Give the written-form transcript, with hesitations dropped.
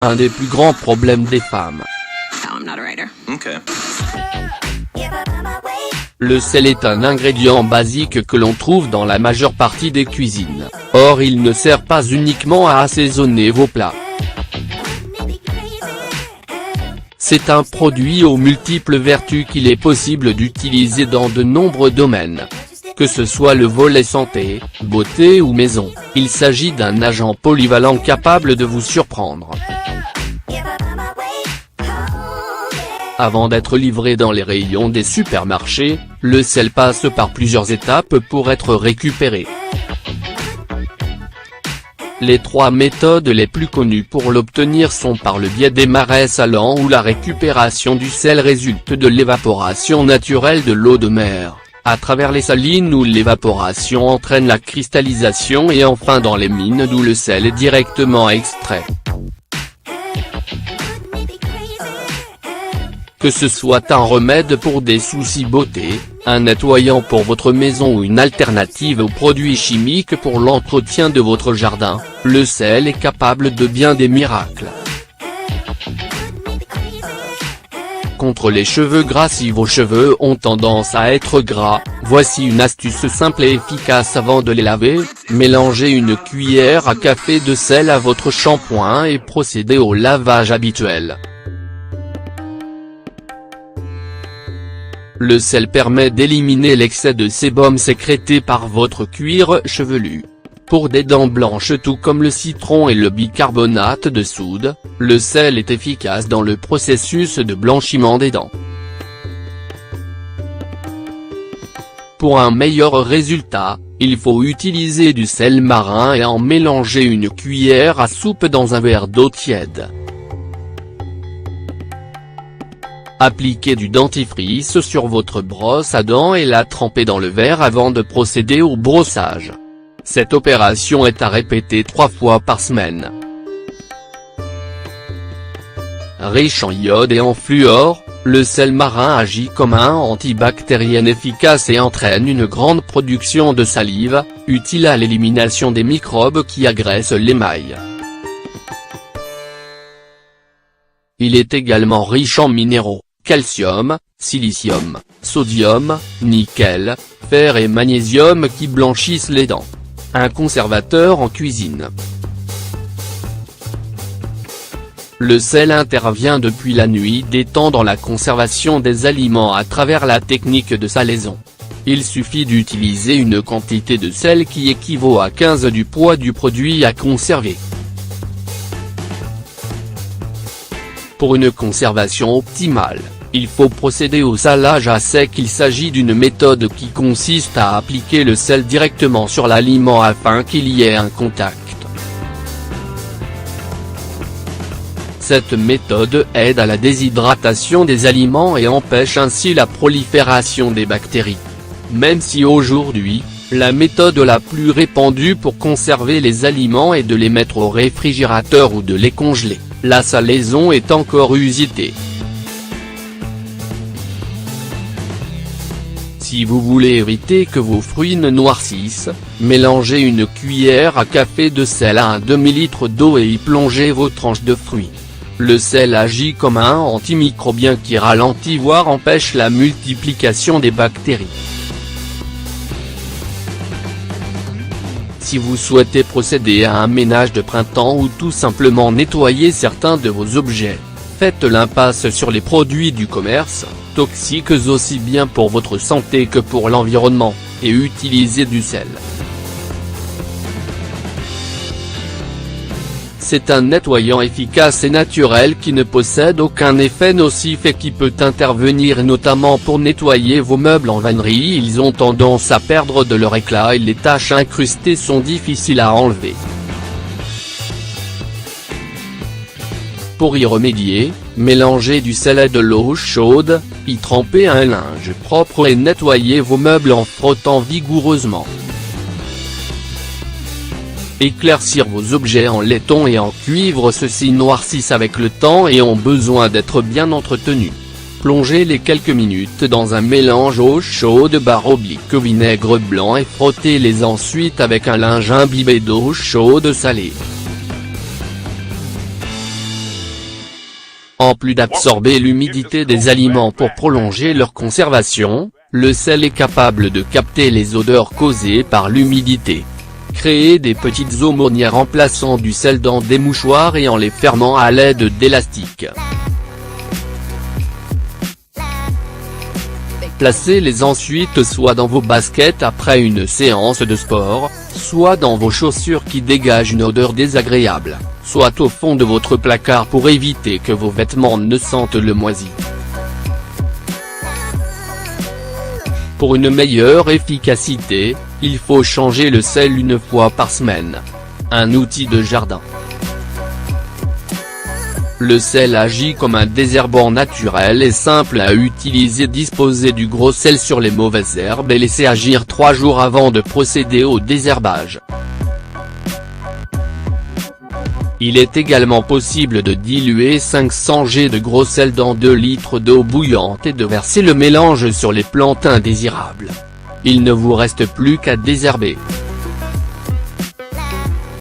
Un des plus grands problèmes des femmes. Le sel est un ingrédient basique que l'on trouve dans la majeure partie des cuisines. Or il ne sert pas uniquement à assaisonner vos plats. C'est un produit aux multiples vertus qu'il est possible d'utiliser dans de nombreux domaines. Que ce soit le volet santé, beauté ou maison, il s'agit d'un agent polyvalent capable de vous surprendre. Avant d'être livré dans les rayons des supermarchés, le sel passe par plusieurs étapes pour être récupéré. Les 3 méthodes les plus connues pour l'obtenir sont par le biais des marais salants où la récupération du sel résulte de l'évaporation naturelle de l'eau de mer, à travers les salines où l'évaporation entraîne la cristallisation et enfin dans les mines d'où le sel est directement extrait. Que ce soit un remède pour des soucis beauté, un nettoyant pour votre maison ou une alternative aux produits chimiques pour l'entretien de votre jardin, le sel est capable de bien des miracles. Contre les cheveux gras. Si vos cheveux ont tendance à être gras, voici une astuce simple et efficace avant de les laver: mélangez une cuillère à café de sel à votre shampoing et procédez au lavage habituel. Le sel permet d'éliminer l'excès de sébum sécrété par votre cuir chevelu. Pour des dents blanches tout comme le citron et le bicarbonate de soude, le sel est efficace dans le processus de blanchiment des dents. Pour un meilleur résultat, il faut utiliser du sel marin et en mélanger une cuillère à soupe dans un verre d'eau tiède. Appliquez du dentifrice sur votre brosse à dents et la trempez dans le verre avant de procéder au brossage. Cette opération est à répéter 3 fois par semaine. Riche en iode et en fluor, le sel marin agit comme un antibactérien efficace et entraîne une grande production de salive, utile à l'élimination des microbes qui agressent l'émail. Il est également riche en minéraux, calcium, silicium, sodium, nickel, fer et magnésium qui blanchissent les dents. Un conservateur en cuisine. Le sel intervient depuis la nuit des temps dans la conservation des aliments à travers la technique de salaison. Il suffit d'utiliser une quantité de sel qui équivaut à 15 du poids du produit à conserver. Pour une conservation optimale, il faut procéder au salage à sec. Il s'agit d'une méthode qui consiste à appliquer le sel directement sur l'aliment afin qu'il y ait un contact. Cette méthode aide à la déshydratation des aliments et empêche ainsi la prolifération des bactéries. Même si aujourd'hui, la méthode la plus répandue pour conserver les aliments est de les mettre au réfrigérateur ou de les congeler, la salaison est encore usitée. Si vous voulez éviter que vos fruits ne noircissent, mélangez une cuillère à café de sel à un demi-litre d'eau et y plongez vos tranches de fruits. Le sel agit comme un antimicrobien qui ralentit voire empêche la multiplication des bactéries. Si vous souhaitez procéder à un ménage de printemps ou tout simplement nettoyer certains de vos objets, faites l'impasse sur les produits du commerce, toxiques aussi bien pour votre santé que pour l'environnement, et utilisez du sel. C'est un nettoyant efficace et naturel qui ne possède aucun effet nocif et qui peut intervenir notamment pour nettoyer vos meubles en vannerie. Ils ont tendance à perdre de leur éclat et les taches incrustées sont difficiles à enlever. Pour y remédier, mélangez du sel et de l'eau chaude, y trempez un linge propre et nettoyez vos meubles en frottant vigoureusement. Éclaircir vos objets en laiton et en cuivre. Ceux-ci noircissent avec le temps et ont besoin d'être bien entretenus. Plongez-les quelques minutes dans un mélange eau chaude / vinaigre blanc et frottez-les ensuite avec un linge imbibé d'eau chaude salée. En plus d'absorber l'humidité des aliments pour prolonger leur conservation, le sel est capable de capter les odeurs causées par l'humidité. Créez des petites aumônières en plaçant du sel dans des mouchoirs et en les fermant à l'aide d'élastiques. Placez-les ensuite soit dans vos baskets après une séance de sport, soit dans vos chaussures qui dégagent une odeur désagréable, soit au fond de votre placard pour éviter que vos vêtements ne sentent le moisi. Pour une meilleure efficacité, il faut changer le sel une fois par semaine. Un outil de jardin. Le sel agit comme un désherbant naturel et simple à utiliser. Disposez du gros sel sur les mauvaises herbes et laissez agir 3 jours avant de procéder au désherbage. Il est également possible de diluer 500 g de gros sel dans 2 litres d'eau bouillante et de verser le mélange sur les plantes indésirables. Il ne vous reste plus qu'à désherber.